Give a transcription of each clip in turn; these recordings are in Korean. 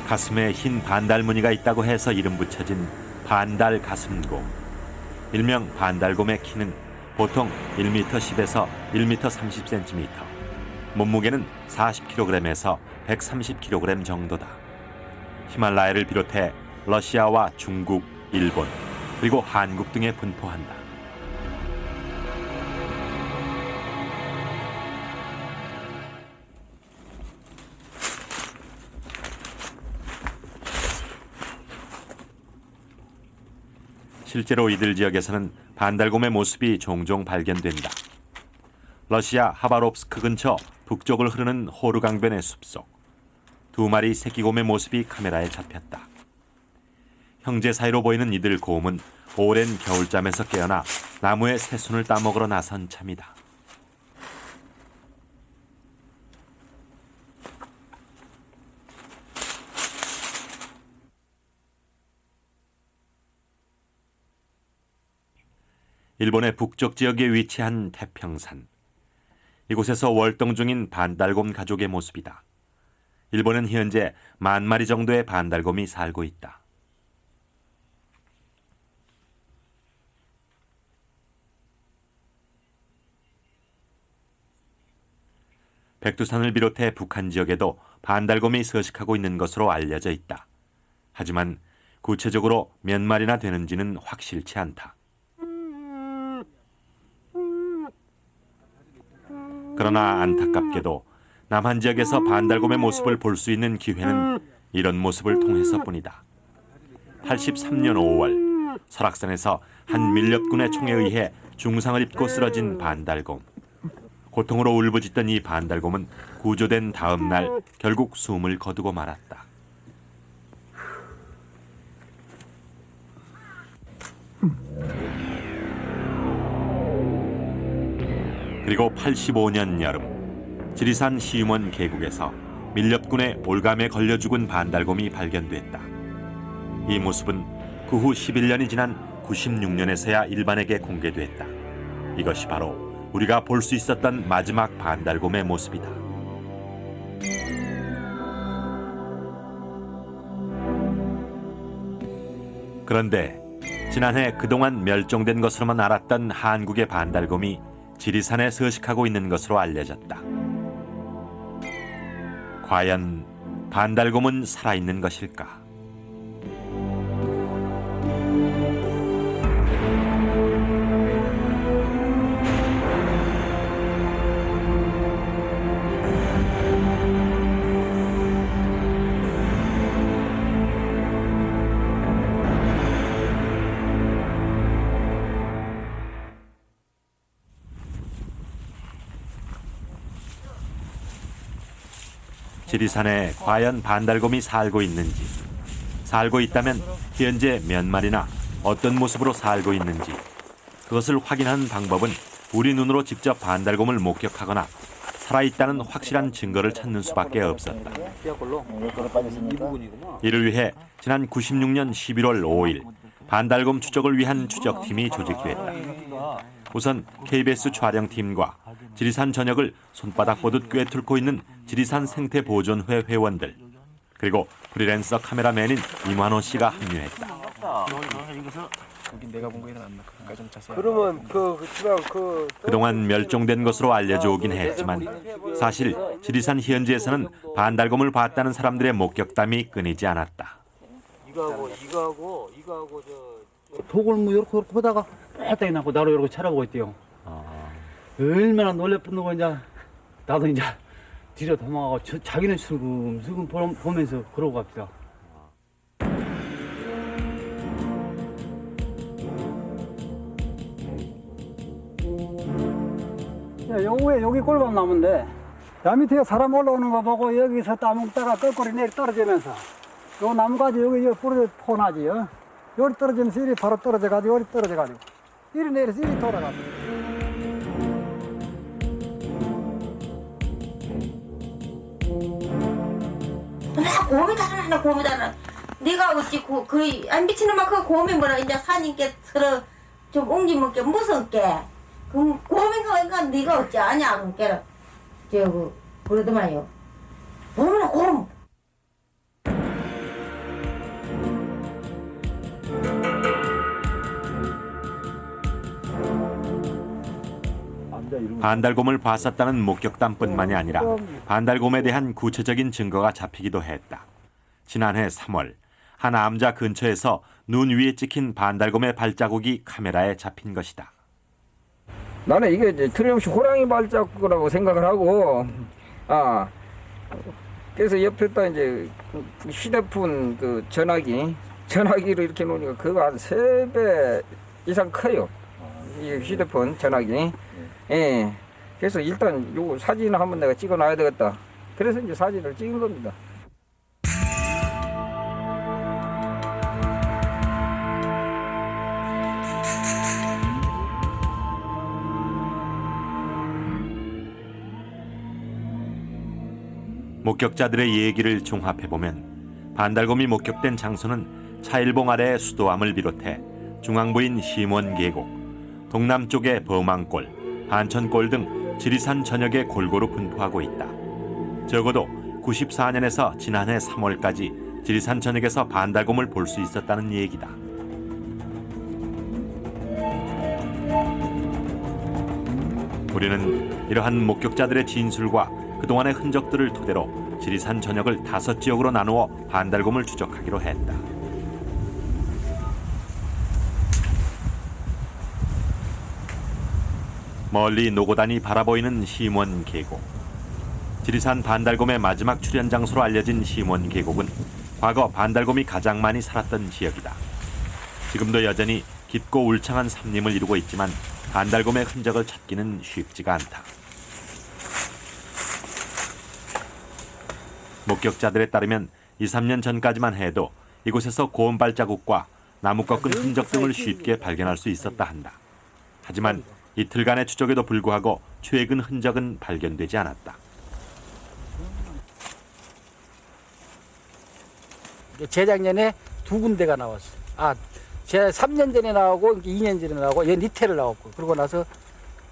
가슴에 흰 반달 무늬가 있다고 해서 이름 붙여진 반달 가슴곰. 일명 반달곰의 키는 보통 1m 10에서 1m 30cm, 몸무게는 40kg에서 130kg 정도다. 히말라야를 비롯해 러시아와 중국, 일본, 그리고 한국 등에 분포한다. 실제로 이들 지역에서는 반달곰의 모습이 종종 발견된다. 러시아 하바롭스크 근처 북쪽을 흐르는 호르 강변의 숲속. 두 마리 새끼곰의 모습이 카메라에 잡혔다. 형제 사이로 보이는 이들 곰은 오랜 겨울잠에서 깨어나 나무의 새순을 따먹으러 나선 참이다. 일본의 북쪽 지역에 위치한 태평산. 이곳에서 월동 중인 반달곰 가족의 모습이다. 일본은 현재 10,000마리 정도의 반달곰이 살고 있다. 백두산을 비롯해 북한 지역에도 반달곰이 서식하고 있는 것으로 알려져 있다. 하지만 구체적으로 몇 마리나 되는지는 확실치 않다. 그러나 안타깝게도 남한 지역에서 반달곰의 모습을 볼 수 있는 기회는 이런 모습을 통해서뿐이다. 83년 5월 설악산에서 한 밀렵군의 총에 의해 중상을 입고 쓰러진 반달곰. 고통으로 울부짖던 이 반달곰은 구조된 다음 날 결국 숨을 거두고 말았다. 그리고 85년 여름 지리산 시음원 계곡에서 밀렵군의 올감에 걸려 죽은 반달곰이 발견됐다. 이 모습은 그 후 11년이 지난 96년에서야 일반에게 공개됐다. 이것이 바로 우리가 볼 수 있었던 마지막 반달곰의 모습이다. 그런데 지난해 그동안 멸종된 것으로만 알았던 한국의 반달곰이 지리산에 서식하고 있는 것으로 알려졌다. 과연 반달곰은 살아있는 것일까? 지리산에 과연 반달곰이 살고 있는지, 살고 있다면 현재 몇 마리나 어떤 모습으로 살고 있는지, 그것을 확인하는 방법은 우리 눈으로 직접 반달곰을 목격하거나 살아있다는 확실한 증거를 찾는 수밖에 없었다. 이를 위해 지난 96년 11월 5일 반달곰 추적을 위한 추적팀이 조직됐다. 우선 KBS 촬영팀과 지리산 전역을 손바닥 보듯 꿰뚫고 있는 지리산 생태보존회 회원들, 그리고 프리랜서 카메라맨인 임환호 씨가 합류했다. 그러면 그동안 멸종된 것으로 알려져 오긴 했지만 사실 지리산 현지에서는 반달곰을 봤다는 사람들의 목격담이 끊이지 않았다. 이거하고 독을 뭐 이렇게 보다가 빨딱 나고 나로 이렇게 쳐다보고 있대요. 얼마나 놀래뿐고 이제 나도 이제 뒤로 도망가고 자기는 슬금슬금 보면서 그러고 갑시다. 여기 꼴밤 나무인데 남 밑에 사람 올라오는 거 보고 여기서 따먹다가 거꾸로 내리 떨어지면서 요 나무가지 여기 뿌리 포나지요. 여기 떨어지면서 이리 바로 떨어져가지고 여기 떨어져가지고 이리 내려서 이리 돌아가서. 곰이다. 네가 어찌 거의 안 비치는 막 그 곰이 뭐라 이제 사님께 서로 좀 옮기먹게 무섭게 그 곰인가 네가 어찌 아냐 그니까 그러더만요. 곰이나 곰. 반달곰을 봤었다는 목격담뿐만이 아니라 반달곰에 대한 구체적인 증거가 잡히기도 했다. 지난해 3월 한 암자 근처에서 눈 위에 찍힌 반달곰의 발자국이 카메라에 잡힌 것이다. 나는 이게 이제 틀림없이 호랑이 발자국이라고 생각을 하고, 그래서 옆에다 이제 휴대폰 그 전화기를 이렇게 놓으니까 그거 한 3배 이상 커요. 이 휴대폰 전화기. 예. 그래서 일단 요 사진을 한번 내가 찍어 놔야 되겠다. 그래서 이제 사진을 찍은 겁니다. 목격자들의 얘기를 종합해보면 반달곰이 목격된 장소는 차일봉 아래의 수도암을 비롯해 중앙부인 심원계곡, 동남쪽의 범왕골, 반천골 등 지리산 전역에 골고루 분포하고 있다. 적어도 94년에서 지난해 3월까지 지리산 전역에서 반달곰을 볼 수 있었다는 얘기다. 우리는 이러한 목격자들의 진술과 그동안의 흔적들을 토대로 지리산 전역을 5지역으로 나누어 반달곰을 추적하기로 했다. 멀리 노고단이 바라보이는 심원 계곡. 지리산 반달곰의 마지막 출현 장소로 알려진 심원 계곡은 과거 반달곰이 가장 많이 살았던 지역이다. 지금도 여전히 깊고 울창한 산림을 이루고 있지만 반달곰의 흔적을 찾기는 쉽지가 않다. 목격자들에 따르면 2, 3년 전까지만 해도 이곳에서 곰 발자국과 나무 꺾은 흔적 등을 쉽게 발견할 수 있었다 한다. 하지만 이틀간의 추적에도 불구하고 최근 흔적은 발견되지 않았다. 재작년에 2군데가 나왔어요. 제 3년 전에 나오고 2년 전에 나오고 얘 니테를 나왔고 그러고 나서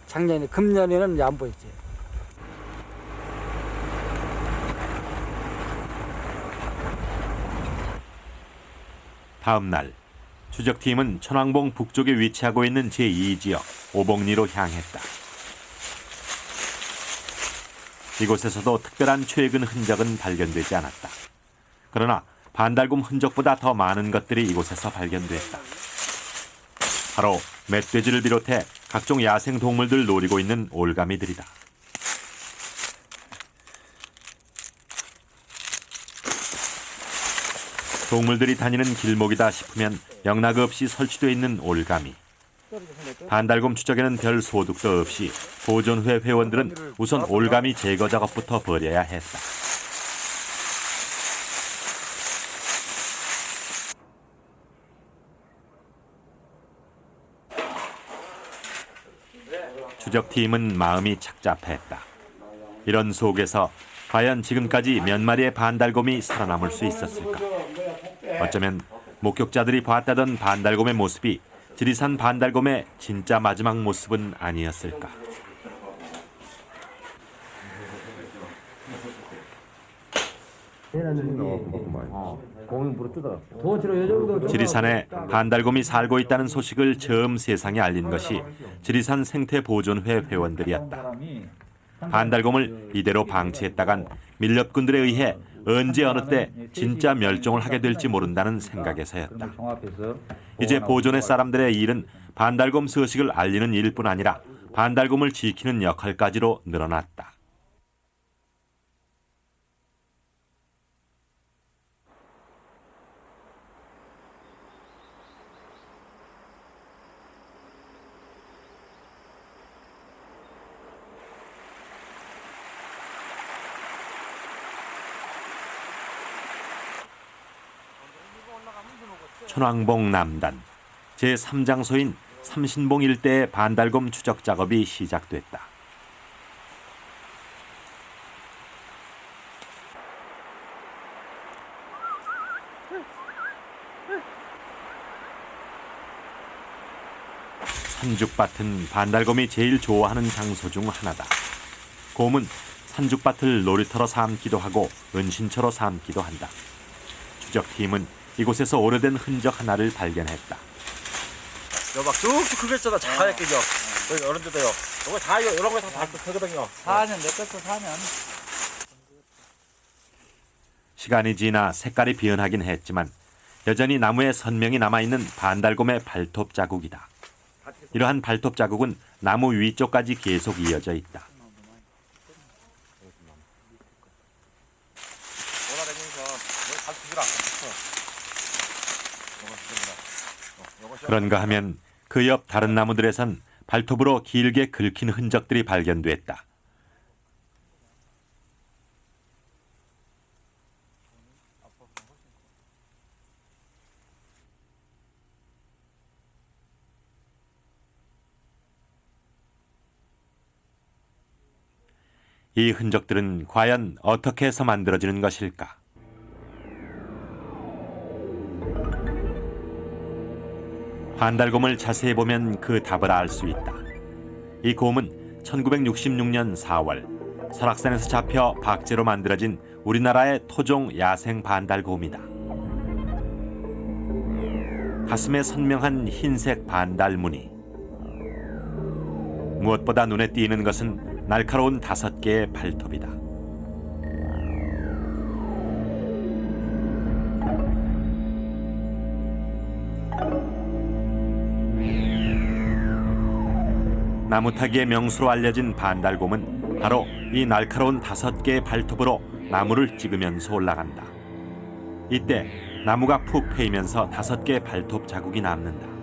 작년에 금년에는 안 보였지. 다음 날 추적팀은 천왕봉 북쪽에 위치하고 있는 제2지역 오봉리로 향했다. 이곳에서도 특별한 최근 흔적은 발견되지 않았다. 그러나 반달곰 흔적보다 더 많은 것들이 이곳에서 발견됐다. 바로 멧돼지를 비롯해 각종 야생 동물들 노리고 있는 올가미들이다. 동물들이 다니는 길목이다 싶으면 영락 없이 설치되어 있는 올가미. 반달곰 추적에는 별 소득도 없이 보존회 회원들은 우선 올가미 제거 작업부터 벌여야 했다. 추적팀은 마음이 착잡했다. 이런 속에서 과연 지금까지 몇 마리의 반달곰이 살아남을 수 있었을까? 어쩌면 목격자들이 봤다던 반달곰의 모습이 지리산 반달곰의 진짜 마지막 모습은 아니었을까? 지리산에 반달곰이 살고 있다는 소식을 처음 세상에 알린 것이 지리산 생태보존회 회원들이었다. 반달곰을 이대로 방치했다간 밀렵꾼들에 의해 언제 어느 때 진짜 멸종을 하게 될지 모른다는 생각에서였다. 이제 보존회 사람들의 일은 반달곰 서식을 알리는 일뿐 아니라 반달곰을 지키는 역할까지로 늘어났다. 천왕봉 남단 제3장소인 삼신봉 일대의 반달곰 추적 작업이 시작됐다. 산죽밭은 반달곰이 제일 좋아하는 장소 중 하나다. 곰은 산죽밭을 놀이터로 삼기도 하고 은신처로 삼기도 한다. 추적팀은 이곳에서 오래된 흔적 하나를 발견했다. 막 쭉쭉 긁었잖아. 잘 했겠죠. 여기 어른들도요. 이거 다 이런 거 다 발톱하거든요. 4년 냈겠어 4년. 시간이 지나 색깔이 변하긴 했지만 여전히 나무에 선명히 남아있는 반달곰의 발톱 자국이다. 이러한 발톱 자국은 나무 위쪽까지 계속 이어져 있다. 그런가 하면 그 옆 다른 나무들에선 발톱으로 길게 긁힌 흔적들이 발견됐다. 이 흔적들은 과연 어떻게 해서 만들어지는 것일까? 반달곰을 자세히 보면 그 답을 알 수 있다. 이 곰은 1966년 4월 설악산에서 잡혀 박제로 만들어진 우리나라의 토종 야생 반달곰이다. 가슴에 선명한 흰색 반달 무늬. 무엇보다 눈에 띄는 것은 날카로운 5개의 발톱이다. 나무타기의 명수로 알려진 반달곰은 바로 이 날카로운 5개의 발톱으로 나무를 찍으면서 올라간다. 이때 나무가 푹 패이면서 5개의 발톱 자국이 남는다.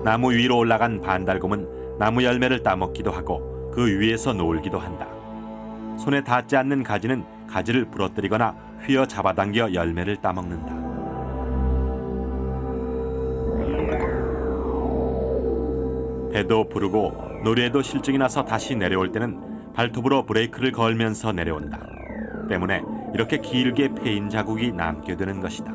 나무 위로 올라간 반달곰은 나무 열매를 따먹기도 하고 그 위에서 놀기도 한다. 손에 닿지 않는 가지는 가지를 부러뜨리거나 휘어 잡아당겨 열매를 따먹는다. 배도 부르고 노래에도 실증이 나서 다시 내려올 때는 발톱으로 브레이크를 걸면서 내려온다. 때문에 이렇게 길게 패인 자국이 남게 되는 것이다.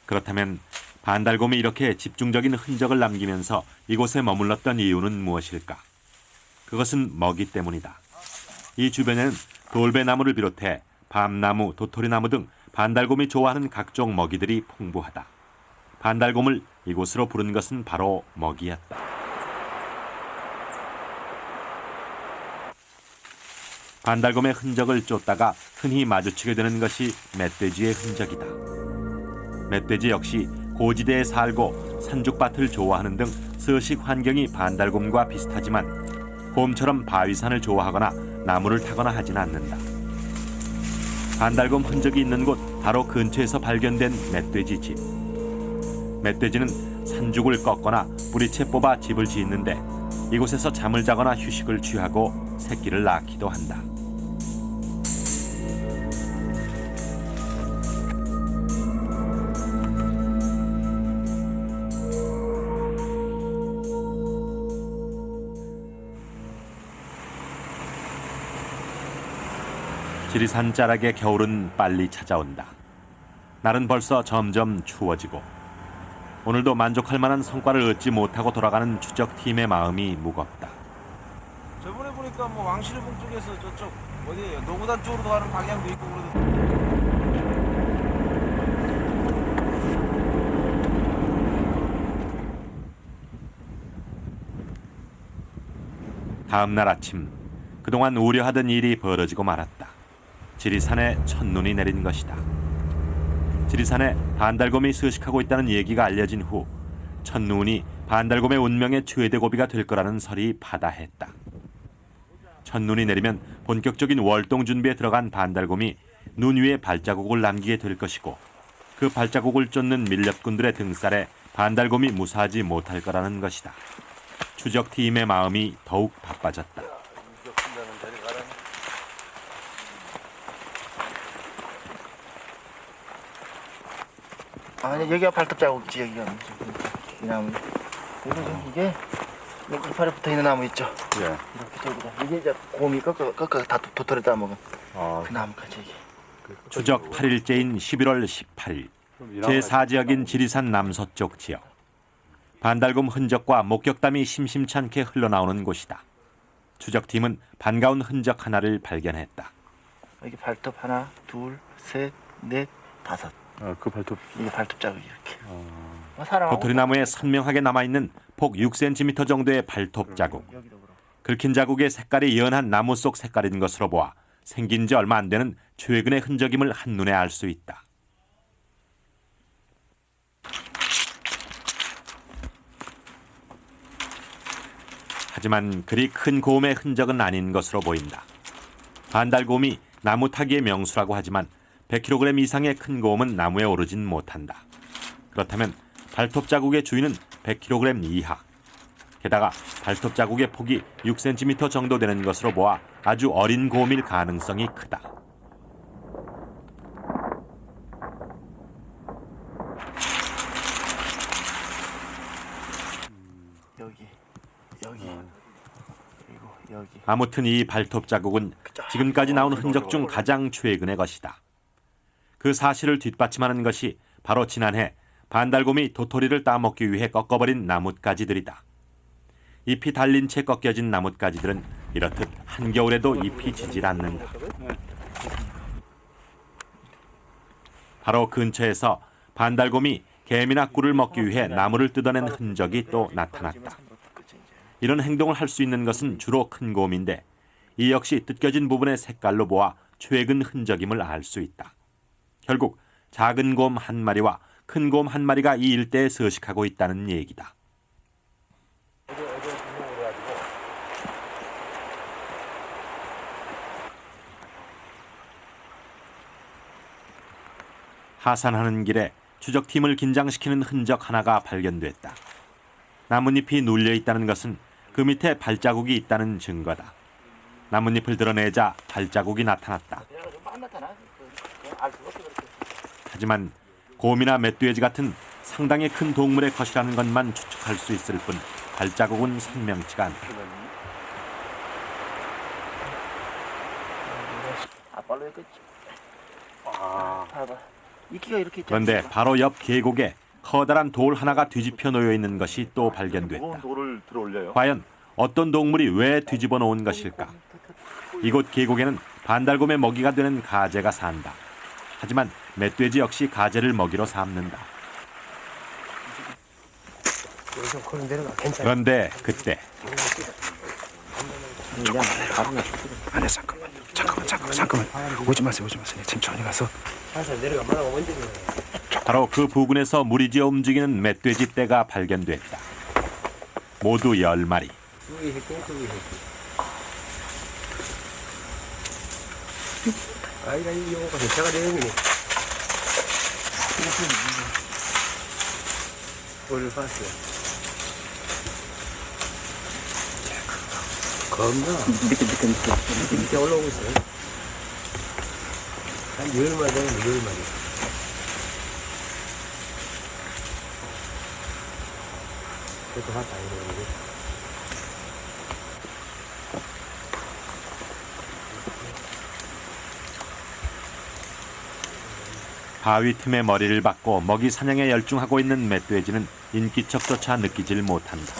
그렇다면 반달곰이 이렇게 집중적인 흔적을 남기면서 이곳에 머물렀던 이유는 무엇일까? 그것은 먹이 때문이다. 이 주변에는 돌배나무를 비롯해 밤나무, 도토리나무 등 반달곰이 좋아하는 각종 먹이들이 풍부하다. 반달곰을 이곳으로 부른 것은 바로 먹이였다. 반달곰의 흔적을 쫓다가 흔히 마주치게 되는 것이 멧돼지의 흔적이다. 멧돼지 역시 고지대에 살고 산죽밭을 좋아하는 등 서식 환경이 반달곰과 비슷하지만 곰처럼 바위산을 좋아하거나 나무를 타거나 하진 않는다. 반달곰 흔적이 있는 곳 바로 근처에서 발견된 멧돼지 집. 멧돼지는 산죽을 꺾거나 뿌리채 뽑아 집을 짓는데 이곳에서 잠을 자거나 휴식을 취하고 새끼를 낳기도 한다. 지리산 자락의 겨울은 빨리 찾아온다. 날은 벌써 점점 추워지고 오늘도 만족할 만한 성과를 얻지 못하고 돌아가는 추적팀의 마음이 무겁다. 저번에 보니까 뭐 왕실봉 쪽에서 저쪽 어디에요? 노구단 쪽으로 가는 방향도 있고 그러던데. 다음 날 아침 그동안 우려하던 일이 벌어지고 말았다. 지리산에 첫눈이 내린 것이다. 지리산에 반달곰이 서식하고 있다는 얘기가 알려진 후 첫눈이 반달곰의 운명의 최대 고비가 될 거라는 설이 파다했다. 첫눈이 내리면 본격적인 월동 준비에 들어간 반달곰이 눈 위에 발자국을 남기게 될 것이고 그 발자국을 쫓는 밀렵꾼들의 등살에 반달곰이 무사하지 못할 거라는 것이다. 추적팀의 마음이 더욱 바빠졌다. 아니 여기가 발톱 자국이지 여기가 이 나무 이게 이파리 붙어 있는 나무 있죠? 예. 이렇게 저기다 이게 이제 곰이 꺾어 다 도토리 따먹은 그 나무까지 여기. 추적 8일째인 11월 18일 제4지역인 지리산 남서쪽 지역. 반달곰 흔적과 목격담이 심심찮게 흘러나오는 곳이다. 추적팀은 반가운 흔적 하나를 발견했다. 여기 발톱 하나, 둘, 셋, 넷, 다섯. 그 발톱. 이게 발톱 자국이 이렇게. 사람하고 도토리 나무에 선명하게 남아있는 폭 6cm 정도의 발톱 자국. 여기도 그렇고. 긁힌 자국의 색깔이 연한 나무 속 색깔인 것으로 보아 생긴 지 얼마 안 되는 최근의 흔적임을 한눈에 알 수 있다. 하지만 그리 큰 곰의 흔적은 아닌 것으로 보인다. 반달곰이 나무 타기의 명수라고 하지만 100kg 이상의 큰 곰은 나무에 오르진 못한다. 그렇다면 발톱 자국의 주인은 100kg 이하. 게다가 발톱 자국의 폭이 6cm 정도 되는 것으로 보아 아주 어린 곰일 가능성이 크다. 여기, 그리고 여기. 아무튼 이 발톱 자국은 지금까지 나온 흔적 중 가장 최근의 것이다. 그 사실을 뒷받침하는 것이 바로 지난해 반달곰이 도토리를 따먹기 위해 꺾어버린 나뭇가지들이다. 잎이 달린 채 꺾여진 나뭇가지들은 이렇듯 한겨울에도 잎이 지질 않는다. 바로 근처에서 반달곰이 개미나 꿀을 먹기 위해 나무를 뜯어낸 흔적이 또 나타났다. 이런 행동을 할 수 있는 것은 주로 큰 곰인데 이 역시 뜯겨진 부분의 색깔로 보아 최근 흔적임을 알 수 있다. 결국 작은 곰 한 마리와 큰 곰 한 마리가 이 일대에 서식하고 있다는 얘기다. 하산하는 길에 추적팀을 긴장시키는 흔적 하나가 발견됐다. 나뭇잎이 눌려 있다는 것은 그 밑에 발자국이 있다는 증거다. 나뭇잎을 드러내자 발자국이 나타났다. 하지만 곰이나 멧돼지 같은 상당히 큰 동물의 것이라는 것만 추측할 수 있을 뿐 발자국은 선명치가 않다. 아빨로 했겠지. 봐봐. 이끼가 이렇게 있잖아. 그런데 바로 옆 계곡에 커다란 돌 하나가 뒤집혀 놓여 있는 것이 또 발견됐다. 돌을 들어 올려요. 과연 어떤 동물이 왜 뒤집어 놓은 것일까? 이곳 계곡에는 반달곰의 먹이가 되는 가재가 산다. 하지만 멧돼지 역시 가재를 먹이로 삼는다. 그런데 그때 아니 잠깐만 오지 마세요 천천히 가서 바로 그 부근에서 무리지어 움직이는 멧돼지 떼가 발견됐다. 모두 10마리. 밑에 올라오고 있어요. 한 10마리 되면 10마리. 그래서 하다 이러는데. 바위 틈에 머리를 박고 먹이 사냥에 열중하고 있는 멧돼지는 인기척조차 느끼질 못한다.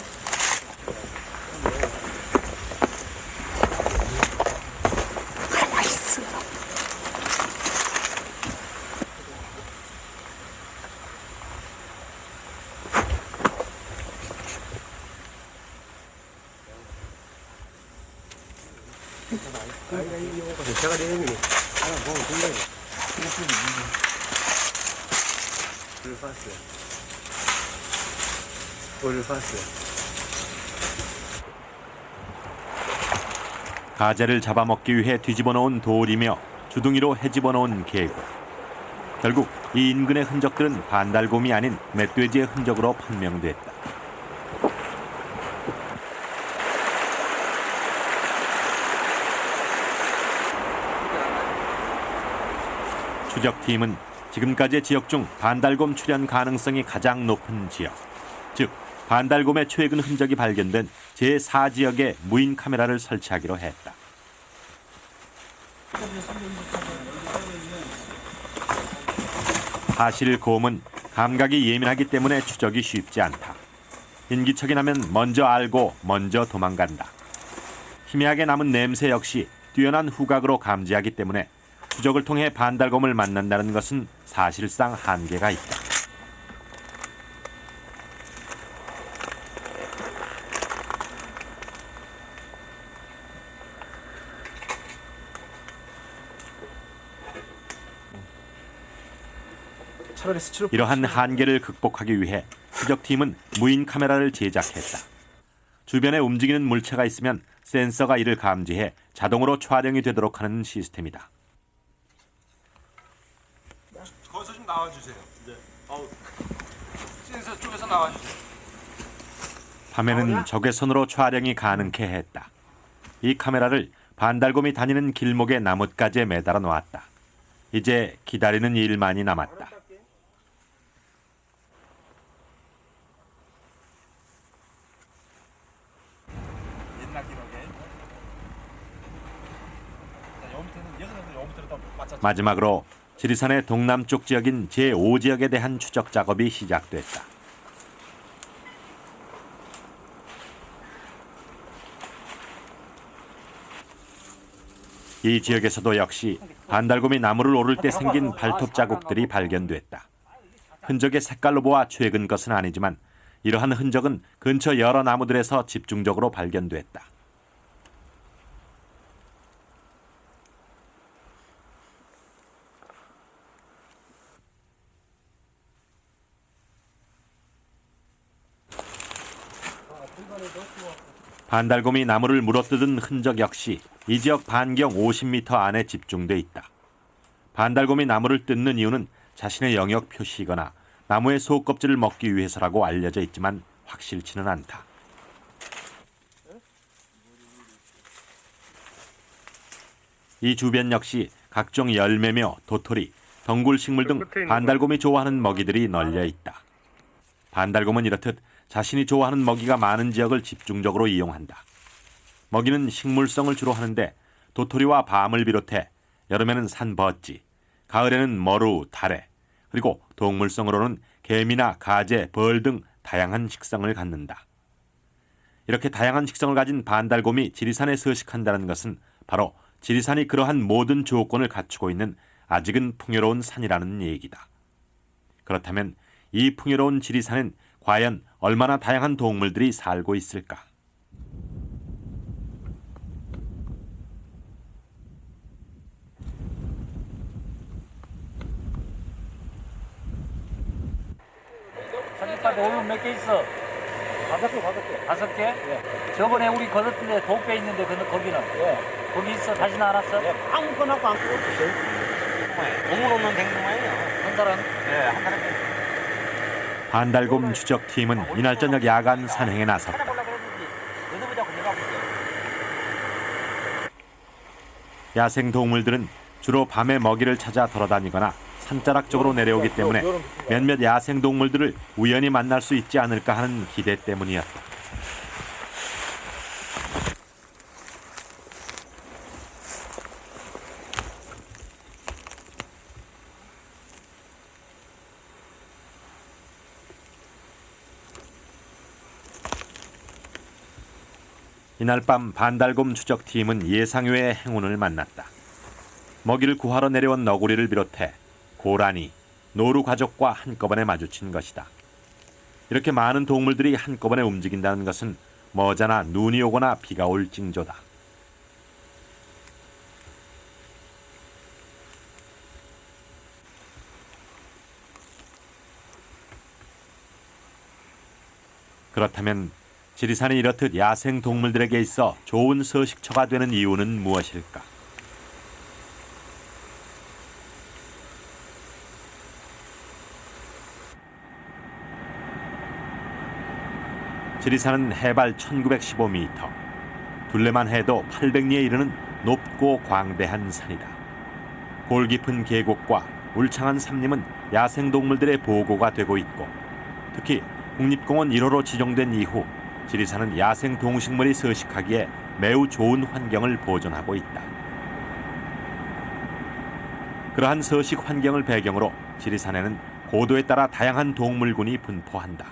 제가 내리면 하나 보면 굉장히 오늘 봤어요. 가재를 잡아먹기 위해 뒤집어 놓은 돌이며 주둥이로 헤집어 놓은 계곡. 결국 이 인근의 흔적들은 반달곰이 아닌 멧돼지의 흔적으로 판명됐다. 추적팀은 지금까지의 지역 중 반달곰 출현 가능성이 가장 높은 지역, 즉 반달곰의 최근 흔적이 발견된 제4지역에 무인 카메라를 설치하기로 했다. 사실 곰은 감각이 예민하기 때문에 추적이 쉽지 않다. 인기척이 나면 먼저 알고 먼저 도망간다. 희미하게 남은 냄새 역시 뛰어난 후각으로 감지하기 때문에 추적을 통해 반달곰을 만난다는 것은 사실상 한계가 있다. 차라리 스치로 이러한 한계를 극복하기 위해 추적팀은 무인 카메라를 제작했다. 주변에 움직이는 물체가 있으면 센서가 이를 감지해 자동으로 촬영이 되도록 하는 시스템이다. 거기서 좀 나와주세요. 네. 센서 쪽에서 나와주세요. 밤에는 적외선으로 촬영이 가능케 했다. 이 카메라를 반달곰이 다니는 길목의 나뭇가지에 매달아 놓았다. 이제 기다리는 일만이 남았다. 옛날 기록에. 여 밑에는 여기서 여 밑으로 또 맞춰. 마지막으로 지리산의 동남쪽 지역인 제5지역에 대한 추적 작업이 시작됐다. 이 지역에서도 역시 반달곰이 나무를 오를 때 생긴 발톱 자국들이 발견됐다. 흔적의 색깔로 보아 최근 것은 아니지만 이러한 흔적은 근처 여러 나무들에서 집중적으로 발견됐다. 반달곰이 나무를 물어뜯은 흔적 역시 이 지역 반경 50m 안에 집중돼 있다. 반달곰이 나무를 뜯는 이유는 자신의 영역 표시이거나 나무의 속껍질을 먹기 위해서라고 알려져 있지만 확실치는 않다. 이 주변 역시 각종 열매며 도토리, 덩굴 식물 등 반달곰이 좋아하는 먹이들이 널려 있다. 반달곰은 이렇듯 자신이 좋아하는 먹이가 많은 지역을 집중적으로 이용한다. 먹이는 식물성을 주로 하는데 도토리와 밤을 비롯해 여름에는 산버찌, 가을에는 머루, 다래, 그리고 동물성으로는 개미나 가재, 벌 등 다양한 식성을 갖는다. 이렇게 다양한 식성을 가진 반달곰이 지리산에 서식한다는 것은 바로 지리산이 그러한 모든 조건을 갖추고 있는 아직은 풍요로운 산이라는 얘기다. 그렇다면 이 풍요로운 지리산엔 과연 얼마나 다양한 동물들이 살고 있을까? 삼십팔 얼룩 몇 개 있어? 5개. 5개? 저번에 우리 거뒀던데 독배 있는데 거기는? 거기 있어? 다시 나왔어? 아무 거나 안 끄고 있어요. 동물 없는 댕동아예요. 한 사람? 네, 한 사람. 반달곰 추적팀은 이날 저녁 야간 산행에 나섰다. 야생 동물들은 주로 밤에 먹이를 찾아 돌아다니거나 산자락 쪽으로 내려오기 때문에 몇몇 야생 동물들을 우연히 만날 수 있지 않을까 하는 기대 때문이었다. 이날 밤 반달곰 추적팀은 예상외의 행운을 만났다. 먹이를 구하러 내려온 너구리를 비롯해 고라니, 노루 가족과 한꺼번에 마주친 것이다. 이렇게 많은 동물들이 한꺼번에 움직인다는 것은 머지않아 눈이 오거나 비가 올 징조다. 그렇다면 지리산이 이렇듯 야생 동물들에게 있어 좋은 서식처가 되는 이유는 무엇일까? 지리산은 해발 1915m, 둘레만 해도 800리에 이르는 높고 광대한 산이다. 골 깊은 계곡과 울창한 산림은 야생동물들의 보고가 되고 있고 특히 국립공원 1호로 지정된 이후 지리산은 야생 동식물이 서식하기에 매우 좋은 환경을 보존하고 있다. 그러한 서식 환경을 배경으로 지리산에는 고도에 따라 다양한 동물군이 분포한다.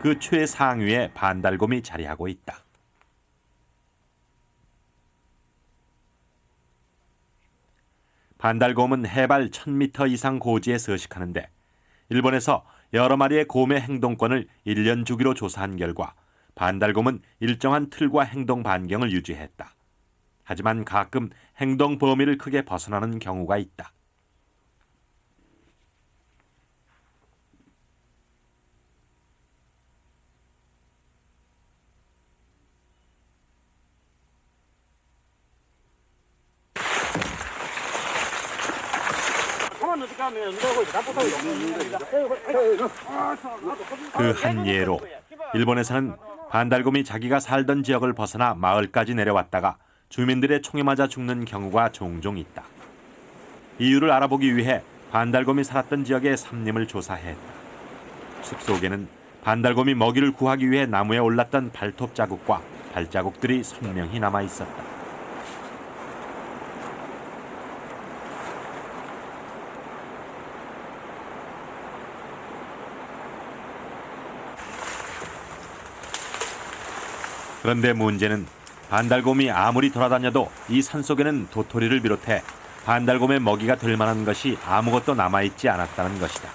그 최상위에 반달곰이 자리하고 있다. 반달곰은 해발 1000m 이상 고지에 서식하는데 일본에서 여러 마리의 곰의 행동권을 1년 주기로 조사한 결과 반달곰은 일정한 틀과 행동 반경을 유지했다. 하지만 가끔 행동 범위를 크게 벗어나는 경우가 있다. 그 한 예로 일본에서는 반달곰이 자기가 살던 지역을 벗어나 마을까지 내려왔다가 주민들의 총에 맞아 죽는 경우가 종종 있다. 이유를 알아보기 위해 반달곰이 살았던 지역의 산림을 조사했다. 숲속에는 반달곰이 먹이를 구하기 위해 나무에 올랐던 발톱 자국과 발자국들이 선명히 남아 있었다. 그런데 문제는 반달곰이 아무리 돌아다녀도 이 산속에는 도토리를 비롯해 반달곰의 먹이가 될 만한 것이 아무것도 남아있지 않았다는 것이다.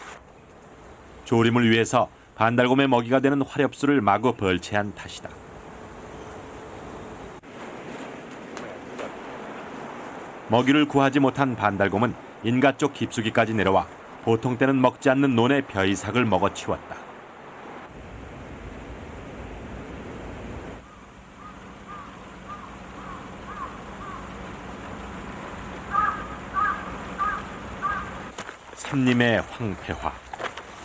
조림을 위해서 반달곰의 먹이가 되는 화렵수를 마구 벌채한 탓이다. 먹이를 구하지 못한 반달곰은 인가 쪽 깊숙이까지 내려와 보통 때는 먹지 않는 논의 벼이삭을 먹어치웠다. 산림의 황폐화.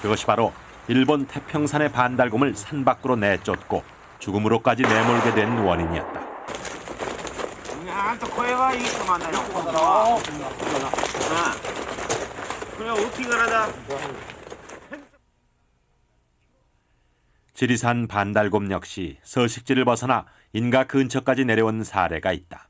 그것이 바로 일본 태평산의 반달곰을 산 밖으로 내쫓고 죽음으로까지 내몰게 된 원인이었다. 지리산 반달곰 역시 서식지를 벗어나 인가 근처까지 내려온 사례가 있다.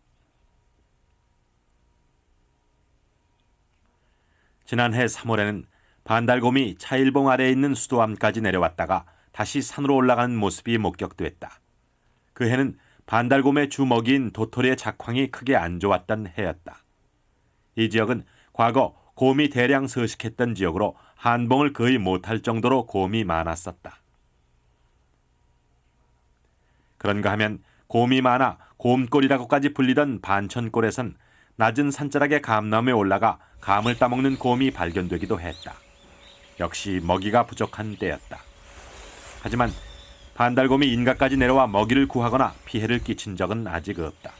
지난해 3월에는 반달곰이 차일봉 아래에 있는 수도암까지 내려왔다가 다시 산으로 올라가는 모습이 목격됐다. 그 해는 반달곰의 주먹이인 도토리의 작황이 크게 안 좋았던 해였다. 이 지역은 과거 곰이 대량 서식했던 지역으로 한봉을 거의 못할 정도로 곰이 많았었다. 그런가 하면 곰이 많아 곰골이라고까지 불리던 반천골에선 낮은 산자락의 감나무에 올라가 감을 따먹는 곰이 발견되기도 했다. 역시 먹이가 부족한 때였다. 하지만 반달곰이 인가까지 내려와 먹이를 구하거나 피해를 끼친 적은 아직 없다.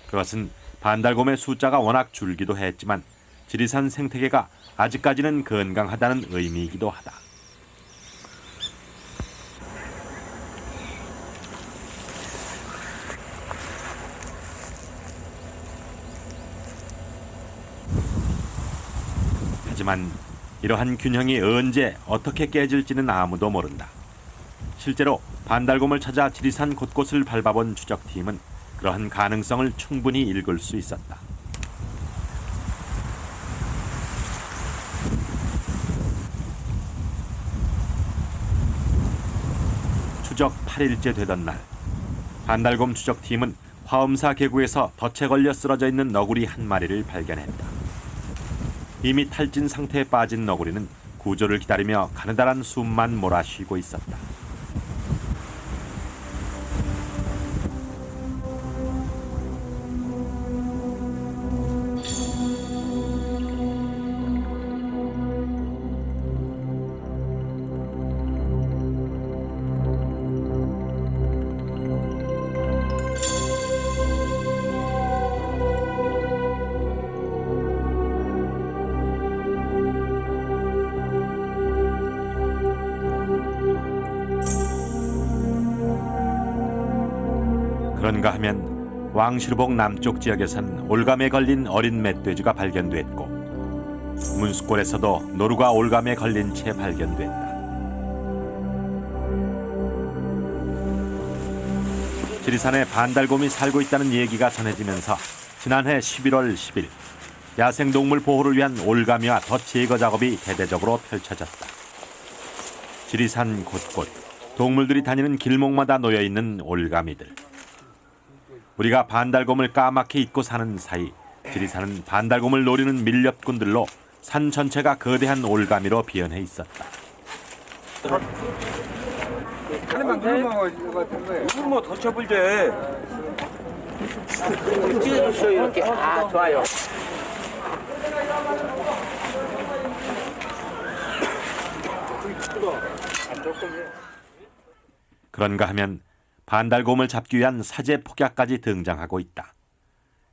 그것은 반달곰의 숫자가 워낙 줄기도 했지만 지리산 생태계가 아직까지는 건강하다는 의미이기도 하다. 하지만 이러한 균형이 언제 어떻게 깨질지는 아무도 모른다. 실제로 반달곰을 찾아 지리산 곳곳을 밟아본 추적팀은 그러한 가능성을 충분히 읽을 수 있었다. 추적 8일째 되던 날, 반달곰 추적팀은 화엄사 계구에서 덫에 걸려 쓰러져 있는 너구리 한 마리를 발견했다. 이미 탈진 상태에 빠진 너구리는 구조를 기다리며 가느다란 숨만 몰아쉬고 있었다. 그런가 하면 왕실복 남쪽 지역에선 올감에 걸린 어린 멧돼지가 발견됐고 문수골에서도 노루가 올감에 걸린 채 발견됐다. 지리산에 반달곰이 살고 있다는 얘기가 전해지면서 지난해 11월 10일 야생동물 보호를 위한 올가미와 덫 제거 작업이 대대적으로 펼쳐졌다. 지리산 곳곳 동물들이 다니는 길목마다 놓여있는 올가미들. 우리가 반달곰을 까맣게 잊고 사는 사이 지리산은 반달곰을 노리는 밀렵꾼들로 산 전체가 거대한 올가미로 비어내 있었다. 하나만 누르면 이거 된 거예요. 뭐 더 쳐불제. 찢어주세요 이렇게. 아 좋아요. 그런가 하면 반달곰을 잡기 위한 사제 폭약까지 등장하고 있다.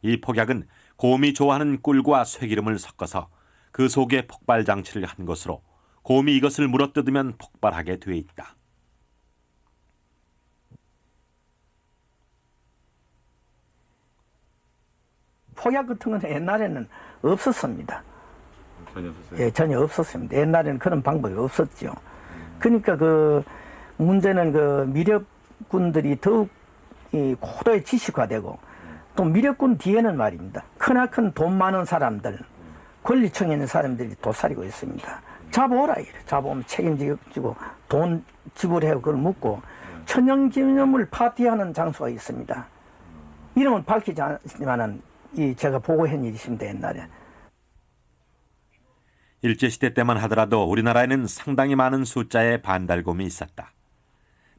이 폭약은 곰이 좋아하는 꿀과 쇠기름을 섞어서 그 속에 폭발 장치를 한 것으로 곰이 이것을 물어뜯으면 폭발하게 돼 있다. 폭약 같은 건 옛날에는 없었습니다. 전혀 없었어요. 예, 전혀 없었습니다. 옛날에는 그런 방법이 없었죠. 그러니까 그 문제는 그 미력군들이 더욱 이 고도의 지식화되고 또 미력군 뒤에는 말입니다. 크나큰 돈 많은 사람들, 권리층에 있는 사람들이 도사리고 있습니다. 잡아오라 이래. 잡아오면 책임지고 돈 지불해고 그걸 묻고 천연기념물 파티하는 장소가 있습니다. 이름은 밝히지 않지만은 이 제가 보고한 일이 있습니다. 옛날에. 일제시대 때만 하더라도 우리나라에는 상당히 많은 숫자의 반달곰이 있었다.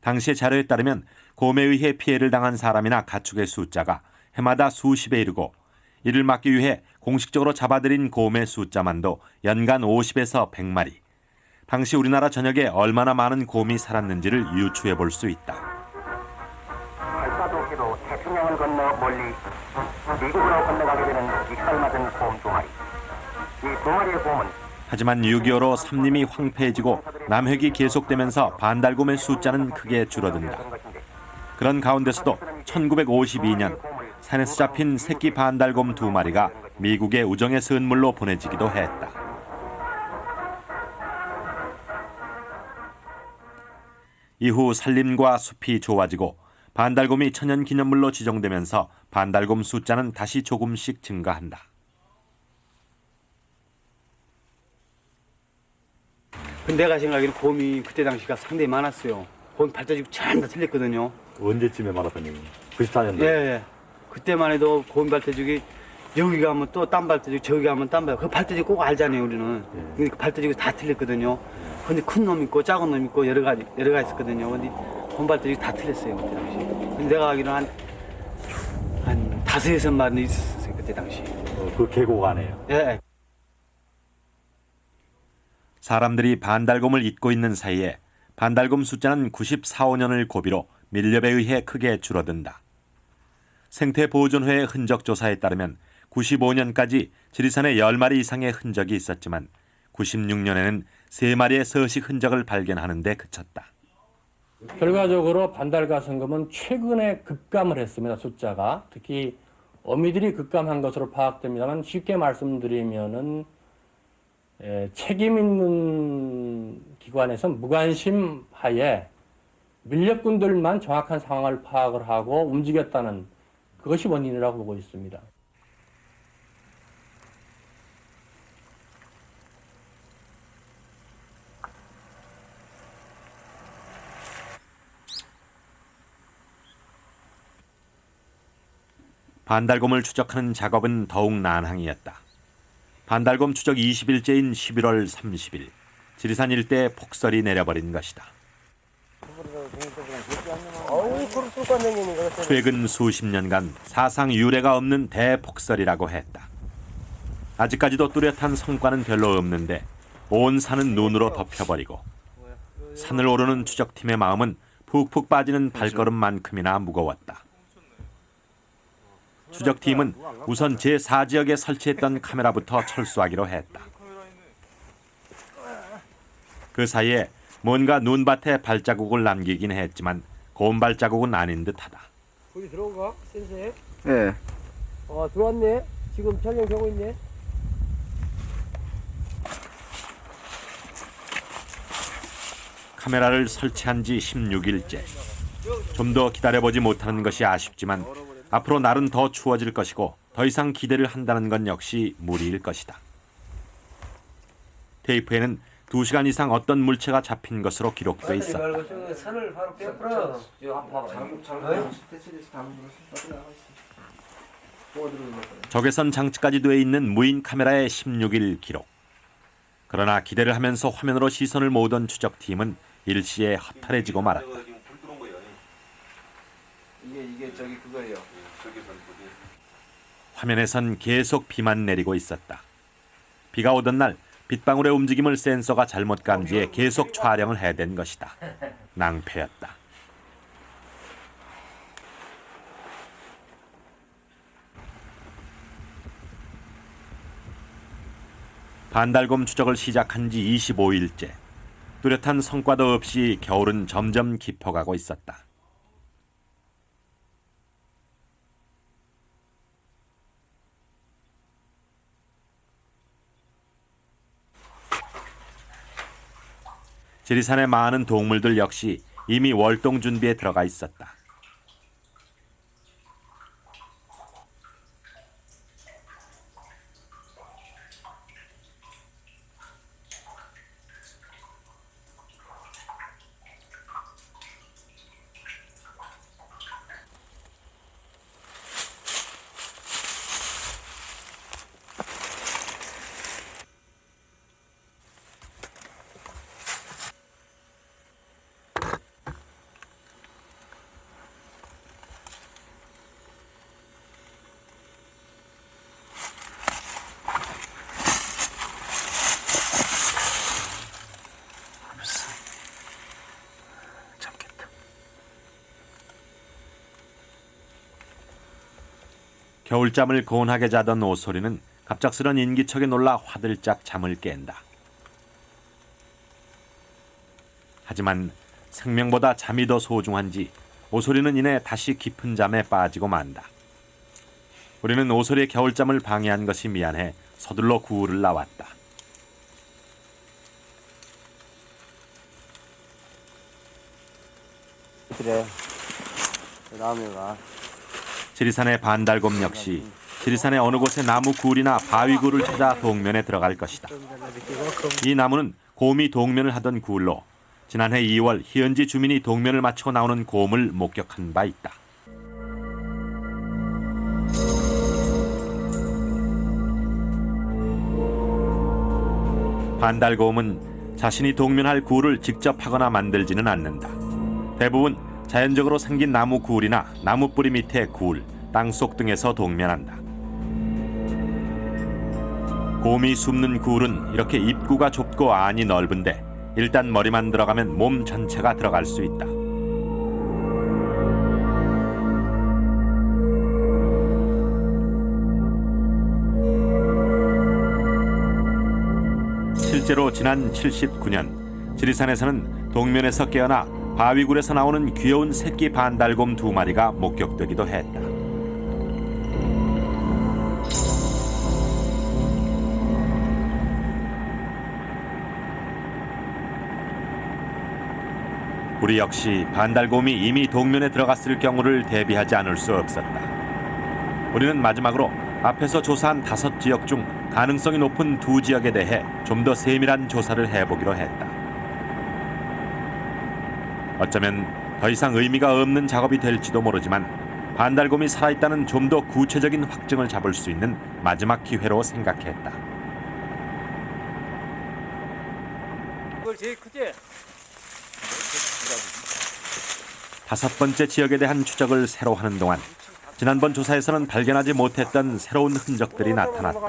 당시의 자료에 따르면 곰에 의해 피해를 당한 사람이나 가축의 숫자가 해마다 수십에 이르고 이를 막기 위해 공식적으로 잡아들인 곰의 숫자만도 연간 50에서 100마리. 당시 우리나라 전역에 얼마나 많은 곰이 살았는지를 유추해 볼 수 있다. 발사도기로 태평양을 건너 멀리 미국으로 건너가게 되는 익살맞은 곰 두 마리. 이 두 마리의 곰은 하지만 6.25로 삼림이 황폐해지고 남획이 계속되면서 반달곰의 숫자는 크게 줄어든다. 그런 가운데서도 1952년 산에서 잡힌 새끼 반달곰 두 마리가 미국의 우정의 선물로 보내지기도 했다. 이후 산림과 숲이 좋아지고 반달곰이 천연기념물로 지정되면서 반달곰 숫자는 다시 조금씩 증가한다. 내가 생각하기에는 곰이 그때 당시가 상당히 많았어요. 곰 발자국 전부 다 틀렸거든요. 언제쯤에 말았던 얘기? 94년도. 예. 그때만 해도 곰 발자국이 여기 가면 또 딴 발자국, 저기 가면 딴 발자국. 그 발자국 꼭 알잖아요, 우리는. 근데 그 발자국이 다 틀렸거든요. 근데 큰 놈 있고 작은 놈 있고 여러 가지 있었거든요. 근데 곰 발자국이 다 틀렸어요, 그때 당시. 근데 내가 알기로는 한 5-6마리는 있었어요, 그때 당시. 그 계곡 안에요. 예. 사람들이 반달곰을 잊고 있는 사이에 반달곰 숫자는 94~95년을 고비로 밀렵에 의해 크게 줄어든다. 생태보존회의 흔적조사에 따르면 95년까지 지리산에 10마리 이상의 흔적이 있었지만 96년에는 3마리의 서식 흔적을 발견하는 데 그쳤다. 결과적으로 반달가성금은 최근에 급감을 했습니다. 숫자가. 특히 어미들이 급감한 것으로 파악됩니다만 쉽게 말씀드리면은 책임 있는 기관에서 무관심 하에 밀렵꾼들만 정확한 상황을 파악을 하고 움직였다는 그것이 원인이라고 보고 있습니다. 반달곰을 추적하는 작업은 더욱 난항이었다. 반달곰 추적 20일째인 11월 30일, 지리산 일대에 폭설이 내려버린 것이다. 최근 수십 년간 사상 유례가 없는 대폭설이라고 했다. 아직까지도 뚜렷한 성과는 별로 없는데 온 산은 눈으로 덮여버리고 산을 오르는 추적팀의 마음은 푹푹 빠지는 발걸음만큼이나 무거웠다. 추적팀은 우선 제4지역에 설치했던 카메라부터 철수하기로 했다. 그 사이에 뭔가 눈밭에 발자국을 남기긴 했지만 곰 발자국은 아닌 듯하다. 거기 들어온가? 센서에? 예. 들어왔네. 지금 촬영되고 있네. 카메라를 설치한 지 16일째. 좀 더 기다려보지 못하는 것이 아쉽지만 앞으로 날은 더 추워질 것이고 더 이상 기대를 한다는 건 역시 무리일 것이다. 테이프에는 2시간 이상 어떤 물체가 잡힌 것으로 기록돼 있었다. 산을 바로 빼버려. 적외선 장치까지 돼 있는 무인 카메라의 16일 기록. 그러나 기대를 하면서 화면으로 시선을 모으던 추적팀은 일시에 허탈해지고 말았다. 이게 저기 그거예요. 화면에선 계속 비만 내리고 있었다. 비가 오던 날 빗방울의 움직임을 센서가 잘못 감지해 계속 촬영을 해댄 것이다. 낭패였다. 반달곰 추적을 시작한 지 25일째. 뚜렷한 성과도 없이 겨울은 점점 깊어가고 있었다. 지리산의 많은 동물들 역시 이미 월동 준비에 들어가 있었다. 겨울잠을 고운하게 자던 오소리는 갑작스런 인기척에 놀라 화들짝 잠을 깬다. 하지만 생명보다 잠이 더 소중한지 오소리는 이내 다시 깊은 잠에 빠지고 만다. 우리는 오소리의 겨울잠을 방해한 것이 미안해 서둘러 구울을 나왔다. 그래. 나무가. 지리산의 반달곰 역시 지리산의 어느 곳의 나무 굴이나 바위 굴을 찾아 동면에 들어갈 것이다. 이 나무는 곰이 동면을 하던 굴로 지난해 2월 희은지 주민이 동면을 마치고 나오는 곰을 목격한 바 있다. 반달곰은 자신이 동면할 굴을 직접 하거나 만들지는 않는다. 대부분 자연적으로 생긴 나무 굴이나 나무 뿌리 밑의 굴, 땅속 등에서 동면한다. 곰이 숨는 굴은 이렇게 입구가 좁고 안이 넓은데 일단 머리만 들어가면 몸 전체가 들어갈 수 있다. 실제로 지난 79년 지리산에서는 동면에서 깨어나 바위굴에서 나오는 귀여운 새끼 반달곰 2마리가 목격되기도 했다. 우리 역시 반달곰이 이미 동면에 들어갔을 경우를 대비하지 않을 수 없었다. 우리는 마지막으로 앞에서 조사한 5지역 중 가능성이 높은 2지역에 대해 좀 더 세밀한 조사를 해보기로 했다. 어쩌면 더 이상 의미가 없는 작업이 될지도 모르지만 반달곰이 살아있다는 좀 더 구체적인 확증을 잡을 수 있는 마지막 기회로 생각했다. 그걸 제일 크지? 5번째 지역에 대한 추적을 새로 하는 동안 지난번 조사에서는 발견하지 못했던 새로운 흔적들이 나타났다.